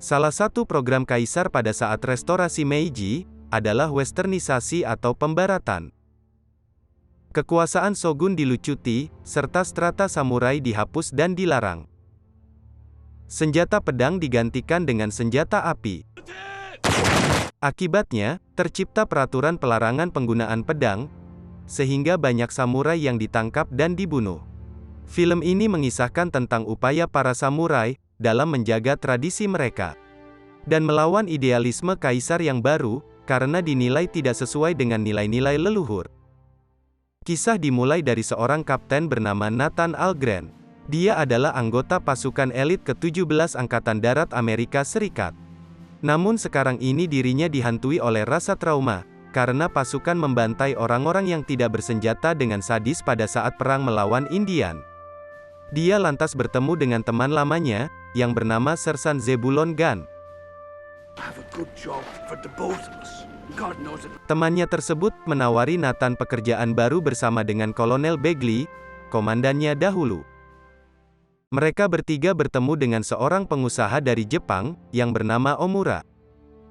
Salah satu program kaisar pada saat restorasi Meiji adalah westernisasi atau pembaratan. Kekuasaan shogun dilucuti, serta strata samurai dihapus dan dilarang. Senjata pedang digantikan dengan senjata api. Akibatnya, tercipta peraturan pelarangan penggunaan pedang, sehingga banyak samurai yang ditangkap dan dibunuh. Film ini mengisahkan tentang upaya para samurai dalam menjaga tradisi mereka dan melawan idealisme kaisar yang baru, karena dinilai tidak sesuai dengan nilai-nilai leluhur. Kisah dimulai dari seorang kapten bernama Nathan Algren. Dia adalah anggota pasukan elit ke-17 Angkatan Darat Amerika Serikat. Namun sekarang ini dirinya dihantui oleh rasa trauma, karena pasukan membantai orang-orang yang tidak bersenjata dengan sadis pada saat perang melawan Indian. Dia lantas bertemu dengan teman lamanya, yang bernama Sersan Zebulon Gunn. Temannya tersebut menawari Nathan pekerjaan baru bersama dengan Kolonel Begley, komandannya dahulu. Mereka bertiga bertemu dengan seorang pengusaha dari Jepang, yang bernama Omura.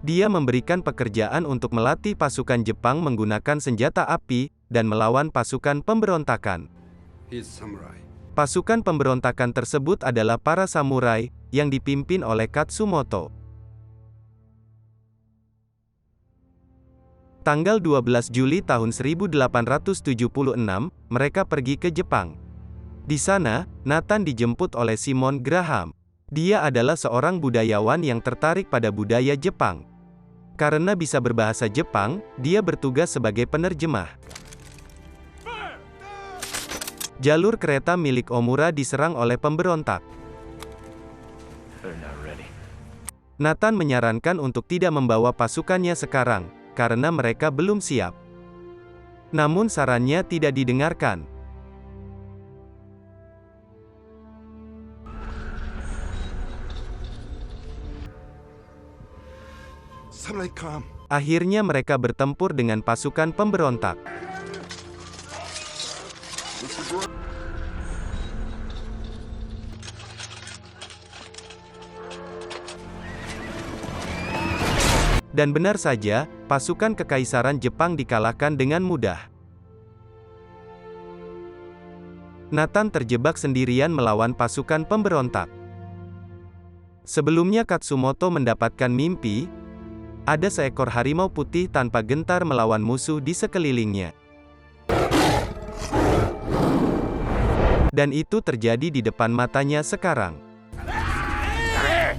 Dia memberikan pekerjaan untuk melatih pasukan Jepang menggunakan senjata api, dan melawan pasukan pemberontakan. Pasukan pemberontakan tersebut adalah para samurai, yang dipimpin oleh Katsumoto. Tanggal 12 Juli tahun 1876, mereka pergi ke Jepang. Di sana, Nathan dijemput oleh Simon Graham. Dia adalah seorang budayawan yang tertarik pada budaya Jepang. Karena bisa berbahasa Jepang, dia bertugas sebagai penerjemah. Jalur kereta milik Omura diserang oleh pemberontak. Nathan menyarankan untuk tidak membawa pasukannya sekarang, karena mereka belum siap. Namun sarannya tidak didengarkan. Akhirnya mereka bertempur dengan pasukan pemberontak. Dan benar saja, pasukan kekaisaran Jepang dikalahkan dengan mudah. Nathan terjebak sendirian melawan pasukan pemberontak. Sebelumnya Katsumoto mendapatkan mimpi, ada seekor harimau putih tanpa gentar melawan musuh di sekelilingnya. Dan itu terjadi di depan matanya sekarang.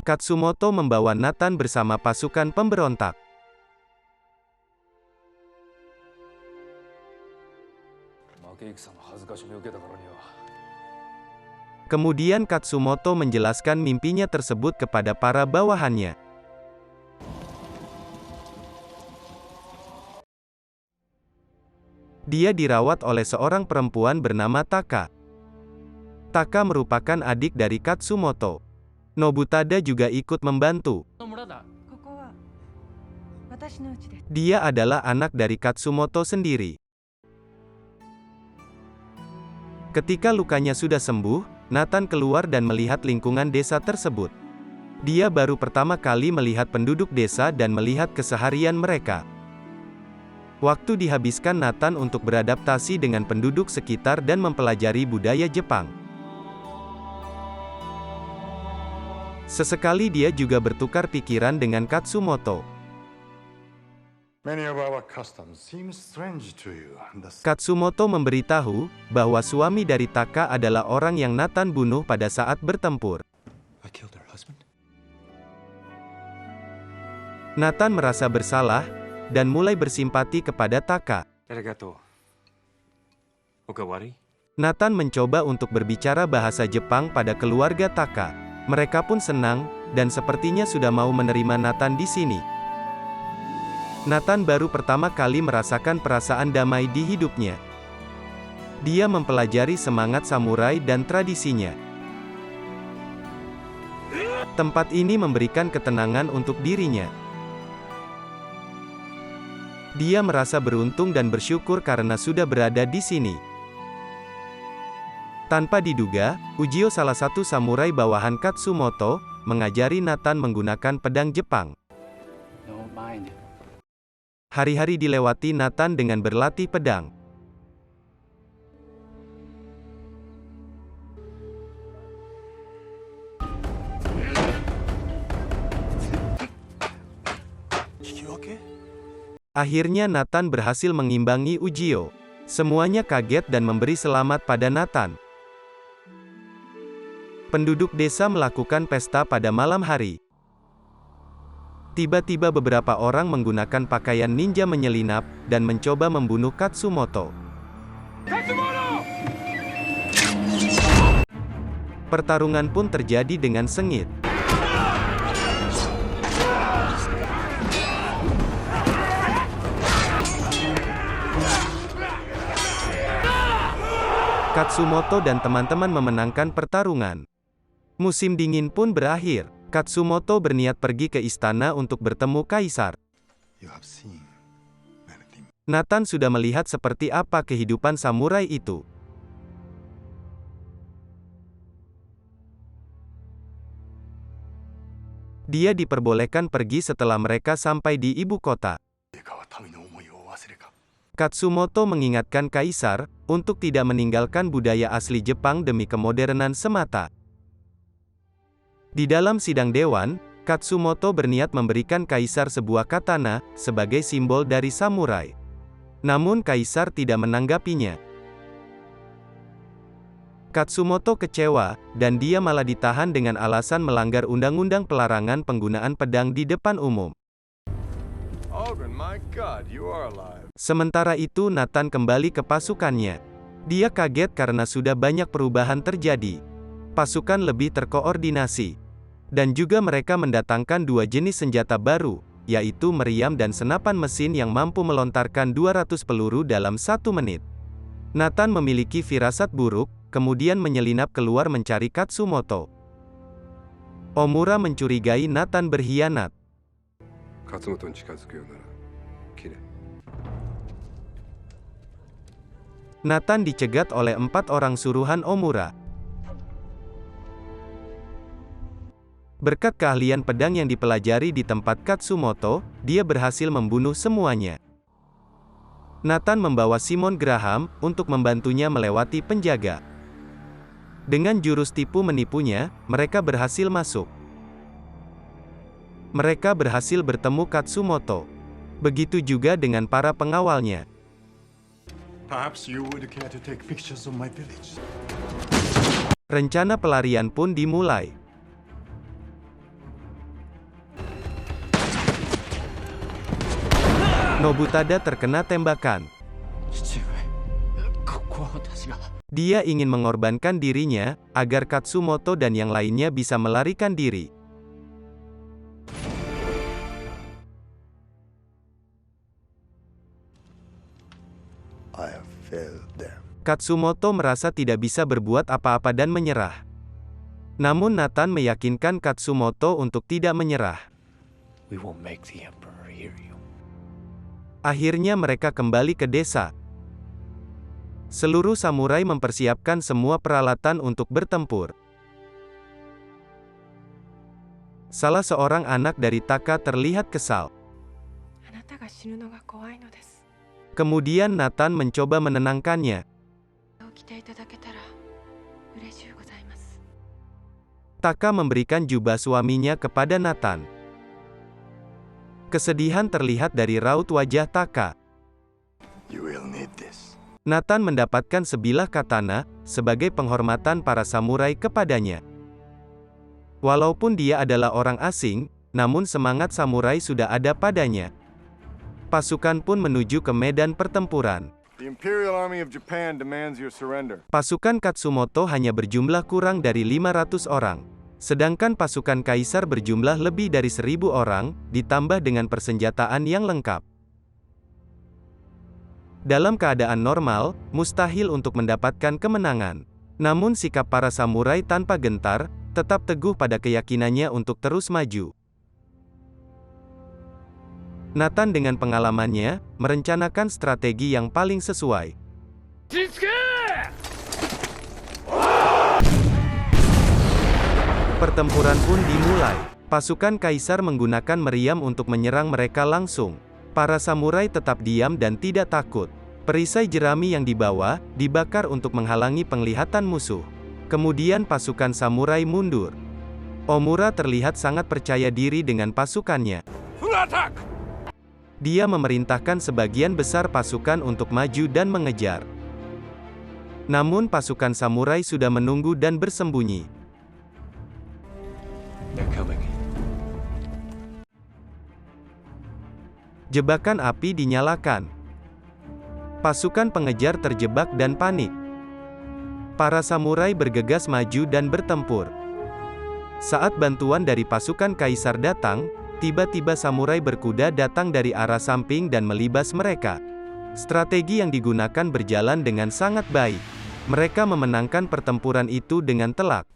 Katsumoto membawa Nathan bersama pasukan pemberontak. Kemudian Katsumoto menjelaskan mimpinya tersebut kepada para bawahannya. Dia dirawat oleh seorang perempuan bernama Taka. Taka merupakan adik dari Katsumoto. Nobutada juga ikut membantu. Dia adalah anak dari Katsumoto sendiri. Ketika lukanya sudah sembuh, Nathan keluar dan melihat lingkungan desa tersebut. Dia baru pertama kali melihat penduduk desa dan melihat keseharian mereka. Waktu dihabiskan Nathan untuk beradaptasi dengan penduduk sekitar dan mempelajari budaya Jepang. Sesekali dia juga bertukar pikiran dengan Katsumoto. Katsumoto memberitahu bahwa suami dari Taka adalah orang yang Nathan bunuh pada saat bertempur. Nathan merasa bersalah dan mulai bersimpati kepada Taka. Nathan mencoba untuk berbicara bahasa Jepang pada keluarga Taka. Mereka pun senang, dan sepertinya sudah mau menerima Nathan di sini. Nathan baru pertama kali merasakan perasaan damai di hidupnya. Dia mempelajari semangat samurai dan tradisinya. Tempat ini memberikan ketenangan untuk dirinya. Dia merasa beruntung dan bersyukur karena sudah berada di sini. Tanpa diduga, Ujio, salah satu samurai bawahan Katsumoto, mengajari Nathan menggunakan pedang Jepang. Hari-hari dilewati Nathan dengan berlatih pedang. Akhirnya Nathan berhasil mengimbangi Ujio. Semuanya kaget dan memberi selamat pada Nathan. Penduduk desa melakukan pesta pada malam hari. Tiba-tiba beberapa orang menggunakan pakaian ninja menyelinap, dan mencoba membunuh Katsumoto. Pertarungan pun terjadi dengan sengit. Katsumoto dan teman-teman memenangkan pertarungan. Musim dingin pun berakhir. Katsumoto berniat pergi ke istana untuk bertemu kaisar. Nathan sudah melihat seperti apa kehidupan samurai itu. Dia diperbolehkan pergi setelah mereka sampai di ibu kota. Katsumoto mengingatkan kaisar untuk tidak meninggalkan budaya asli Jepang demi kemodernan semata. Di dalam sidang dewan, Katsumoto berniat memberikan kaisar sebuah katana sebagai simbol dari samurai. Namun kaisar tidak menanggapinya. Katsumoto kecewa, dan dia malah ditahan dengan alasan melanggar undang-undang pelarangan penggunaan pedang di depan umum. Sementara itu Nathan kembali ke pasukannya. Dia kaget karena sudah banyak perubahan terjadi. Pasukan lebih terkoordinasi. Dan juga mereka mendatangkan dua jenis senjata baru, yaitu meriam dan senapan mesin yang mampu melontarkan 200 peluru dalam 1 menit. Nathan memiliki firasat buruk, kemudian menyelinap keluar mencari Katsumoto. Omura mencurigai Nathan berkhianat. Nathan dicegat oleh 4 orang suruhan Omura. Berkat keahlian pedang yang dipelajari di tempat Katsumoto, dia berhasil membunuh semuanya. Nathan membawa Simon Graham untuk membantunya melewati penjaga. Dengan jurus tipu menipunya, mereka berhasil masuk. Mereka berhasil bertemu Katsumoto. Begitu juga dengan para pengawalnya. Rencana pelarian pun dimulai. Nobutada terkena tembakan. Dia ingin mengorbankan dirinya, agar Katsumoto dan yang lainnya bisa melarikan diri. Katsumoto merasa tidak bisa berbuat apa-apa dan menyerah. Namun Nathan meyakinkan Katsumoto untuk tidak menyerah. Akhirnya mereka kembali ke desa. Seluruh samurai mempersiapkan semua peralatan untuk bertempur. Salah seorang anak dari Taka terlihat kesal. Kemudian Nathan mencoba menenangkannya. Taka memberikan jubah suaminya kepada Nathan. Kesedihan terlihat dari raut wajah Taka. Nathan mendapatkan sebilah katana, sebagai penghormatan para samurai kepadanya. Walaupun dia adalah orang asing, namun semangat samurai sudah ada padanya. Pasukan pun menuju ke medan pertempuran. Pasukan Katsumoto hanya berjumlah kurang dari 500 orang. Sedangkan pasukan kaisar berjumlah lebih dari 1000 orang, ditambah dengan persenjataan yang lengkap. Dalam keadaan normal, mustahil untuk mendapatkan kemenangan. Namun sikap para samurai tanpa gentar, tetap teguh pada keyakinannya untuk terus maju. Nathan dengan pengalamannya, merencanakan strategi yang paling sesuai. Pertempuran pun dimulai. Pasukan kaisar menggunakan meriam untuk menyerang mereka langsung. Para samurai tetap diam dan tidak takut. Perisai jerami yang dibawa, dibakar untuk menghalangi penglihatan musuh. Kemudian pasukan samurai mundur. Omura terlihat sangat percaya diri dengan pasukannya. Dia memerintahkan sebagian besar pasukan untuk maju dan mengejar. Namun pasukan samurai sudah menunggu dan bersembunyi. Jebakan api dinyalakan. Pasukan pengejar terjebak dan panik. Para samurai bergegas maju dan bertempur. Saat bantuan dari pasukan kaisar datang, tiba-tiba samurai berkuda datang dari arah samping dan melibas mereka. Strategi yang digunakan berjalan dengan sangat baik. Mereka memenangkan pertempuran itu dengan telak.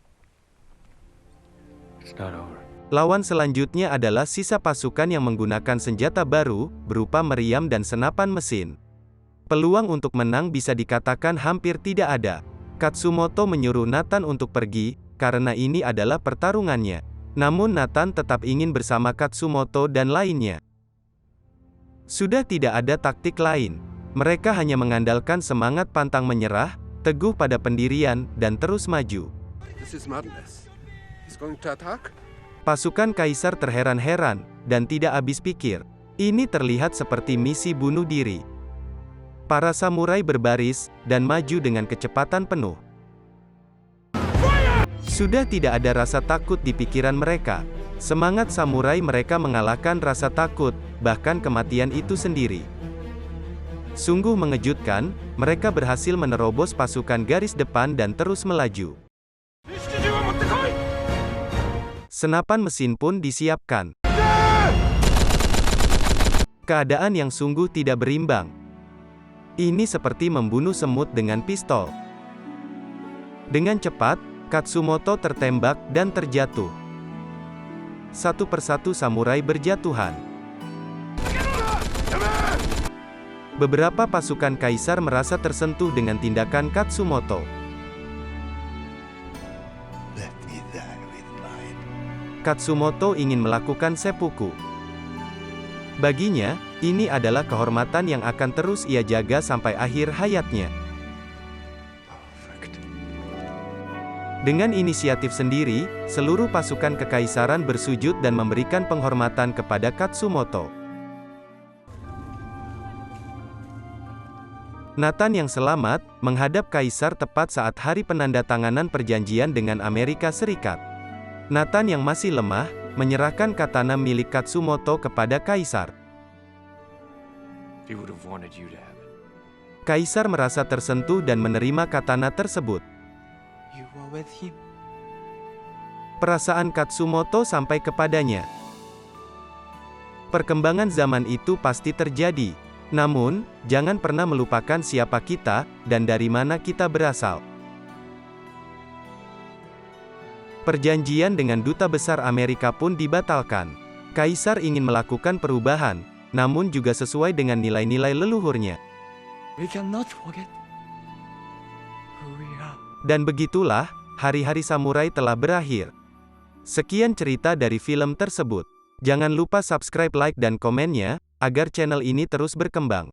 Lawan selanjutnya adalah sisa pasukan yang menggunakan senjata baru, berupa meriam dan senapan mesin. Peluang untuk menang bisa dikatakan hampir tidak ada. Katsumoto menyuruh Nathan untuk pergi, karena ini adalah pertarungannya. Namun Nathan tetap ingin bersama Katsumoto dan lainnya. Sudah tidak ada taktik lain. Mereka hanya mengandalkan semangat pantang menyerah, teguh pada pendirian, dan terus maju. Pasukan kaisar terheran-heran, dan tidak habis pikir. Ini terlihat seperti misi bunuh diri. Para samurai berbaris, dan maju dengan kecepatan penuh. Sudah tidak ada rasa takut di pikiran mereka. Semangat samurai mereka mengalahkan rasa takut, bahkan kematian itu sendiri. Sungguh mengejutkan, mereka berhasil menerobos pasukan garis depan dan terus melaju. Senapan mesin pun disiapkan. Keadaan yang sungguh tidak berimbang. Ini seperti membunuh semut dengan pistol. Dengan cepat, Katsumoto tertembak dan terjatuh. Satu persatu samurai berjatuhan. Beberapa pasukan kaisar merasa tersentuh dengan tindakan Katsumoto. Katsumoto ingin melakukan seppuku. Baginya, ini adalah kehormatan yang akan terus ia jaga sampai akhir hayatnya. Dengan inisiatif sendiri, seluruh pasukan kekaisaran bersujud dan memberikan penghormatan kepada Katsumoto. Nathan yang selamat, menghadap kaisar tepat saat hari penandatanganan perjanjian dengan Amerika Serikat. Nathan yang masih lemah, menyerahkan katana milik Katsumoto kepada kaisar. Kaisar merasa tersentuh dan menerima katana tersebut. Perasaan Katsumoto sampai kepadanya. Perkembangan zaman itu pasti terjadi. Namun, jangan pernah melupakan siapa kita, dan dari mana kita berasal. Perjanjian dengan Duta Besar Amerika pun dibatalkan. Kaisar ingin melakukan perubahan, namun juga sesuai dengan nilai-nilai leluhurnya. Dan begitulah, hari-hari samurai telah berakhir. Sekian cerita dari film tersebut. Jangan lupa subscribe, like dan komennya, agar channel ini terus berkembang.